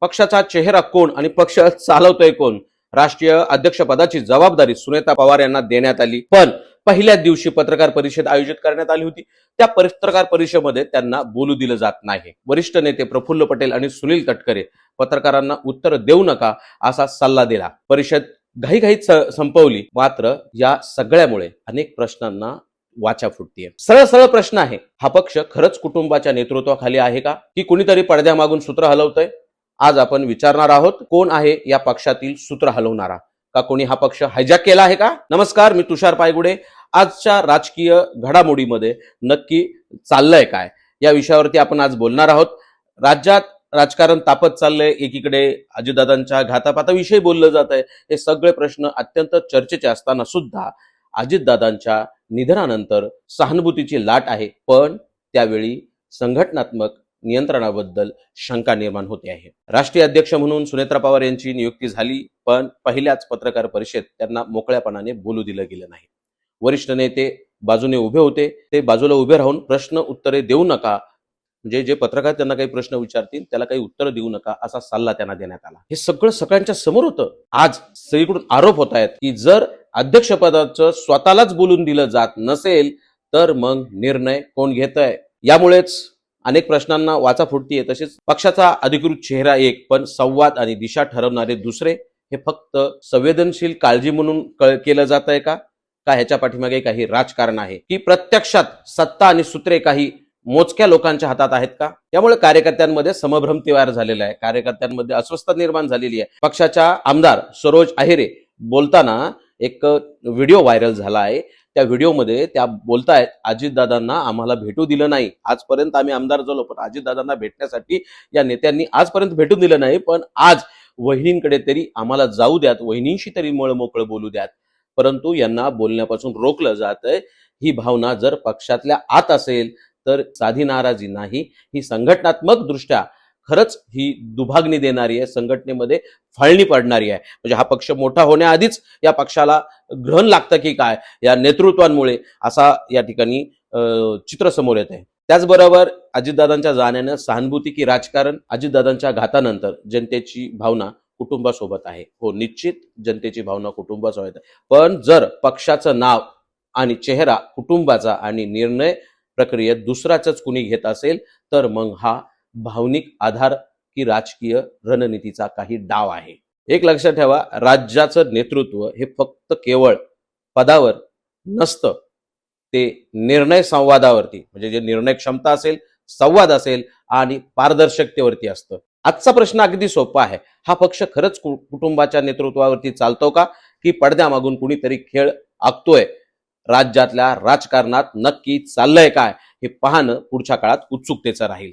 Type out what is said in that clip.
पक्षाचा चेहरा कोण आणि पक्ष चालवतोय कोण, राष्ट्रीय अध्यक्षपदाची जबाबदारी सुनेत्रा पवार यांना देण्यात आली. पण पहिल्याच दिवशी पत्रकार परिषद आयोजित करण्यात आली होती. त्या पत्रकार परिषदेमध्ये त्यांना बोलू दिलं जात नाही. वरिष्ठ नेते प्रफुल्ल पटेल आणि सुनील तटकरे पत्रकारांना उत्तर देऊ नका असा सल्ला दिला. परिषद घाईघाईत संपवली. मात्र या सगळ्यामुळे अनेक प्रश्नांना वाचा फुटतीये. सरळ सरळ प्रश्न आहे, हा पक्ष खरंच कुटुंबाच्या नेतृत्वाखाली आहे का, की कुणीतरी पडद्यामागून सूत्र हलवतंय? आज आपण विचारणार आहोत, कोण आहे या पक्षातील सूत्र हलवणारा? का कोणी हा पक्ष हायजॅक केला आहे का? नमस्कार, मी तुषार पायगुडे. आजच्या राजकीय घडामोडीमध्ये नक्की चाललंय काय या विषयावरती आपण आज बोलणार आहोत. राज्यात राजकारण तापत चाललंय. एकीकडे अजितदादांच्या घातापाताविषयी बोललं जात आहे. हे सगळे प्रश्न अत्यंत चर्चेचे असताना सुद्धा अजितदादांच्या निधनानंतर सहानुभूतीची लाट आहे. पण त्यावेळी संघटनात्मक नियंत्रणाबद्दल शंका निर्माण होते आहे. राष्ट्रीय अध्यक्ष म्हणून सुनेत्रा पवार यांची नियुक्ती झाली, पण पहिल्याच पत्रकार परिषदेत त्यांना मोकळ्यापणाने बोलू दिलं गेलं नाही. वरिष्ठ नेते बाजूने उभे होते. ते बाजूला उभे राहून प्रश्न उत्तरे देऊ नका, म्हणजे जे पत्रकार त्यांना काही प्रश्न विचारतील त्याला काही उत्तर देऊ नका असा सल्ला त्यांना देण्यात आला. हे सगळं सगळ्यांच्या समोर होतं. आज सगळीकडून आरोप होत आहेत की जर अध्यक्षपदाचं स्वतःलाच बोलून दिलं जात नसेल तर मग निर्णय कोण घेतंय. यामुळेच अनेक प्रश्नांना वाचा फुटतीये. तसेच पक्षाचा अधिकृत चेहरा एक, पण संवाद आणि दिशा ठरवणारे दुसरे. हे फक्त संवेदनशील काळजी म्हणून केलं जात आहे का ह्याच्या पाठीमागे काही राजकारण आहे, की प्रत्यक्षात सत्ता आणि सूत्रे काही मोजक्या लोकांच्या हातात आहेत का? त्यामुळे कार्यकर्त्यांमध्ये समभ्रम तयार झालेला आहे. कार्यकर्त्यांमध्ये अस्वस्थता निर्माण झालेली आहे. पक्षाच्या आमदार सरोज अहिरे बोलताना एक व्हिडिओ व्हायरल झाला आहे. त्या व्हिडिओमध्ये त्या बोलतायत, अजितदादांना आम्हाला भेटू दिलं नाही. आजपर्यंत आम्ही आमदार झालो, पण अजितदादांना भेटण्यासाठी या नेत्यांनी आजपर्यंत भेटू दिलं नाही. पण आज वहिनींकडे तरी आम्हाला जाऊ द्यात, वहिनींशी तरी मोकळं बोलू द्यात. परंतु यांना बोलण्यापासून रोखलं जातंय. ही भावना जर पक्षातल्या आत असेल तर साधी नाराजी नाही, ही संघटनात्मक दृष्ट्या खरंच ही दुभागणी देणारी आहे, संघटनेमध्ये फाळणी पडणारी आहे. म्हणजे हा पक्ष मोठा होण्याआधीच या पक्षाला ग्रहण लागतं की काय या नेतृत्वांमुळे, असा या ठिकाणी चित्र समोर येत आहे. त्याचबरोबर अजितदादांच्या जाण्यानं सहानुभूती की राजकारण, अजितदादांच्या घातानंतर जनतेची भावना कुटुंबासोबत आहे. हो, निश्चित जनतेची भावना कुटुंबासोबत आहे. पण जर पक्षाचं नाव आणि चेहरा कुटुंबाचा आणि निर्णय प्रक्रियेत दुसराच कुणी घेत असेल तर मग हा भावनिक आधार की राजकीय रणनीतीचा काही डाव आहे. एक लक्षात ठेवा, राज्याचं नेतृत्व हे फक्त केवळ पदावर नसतं, ते निर्णय संवादावरती, म्हणजे जे निर्णय क्षमता असेल, संवाद असेल आणि पारदर्शकतेवरती असतं. आजचा प्रश्न अगदी सोपा आहे, हा पक्ष खरंच कुटुंबाच्या नेतृत्वावरती चालतो का, की पडद्यामागून कुणीतरी खेळ आखतोय? राज्यातल्या राजकारणात नक्की चाललंय काय हे पाहणं पुढच्या काळात उत्सुकतेचं राहील.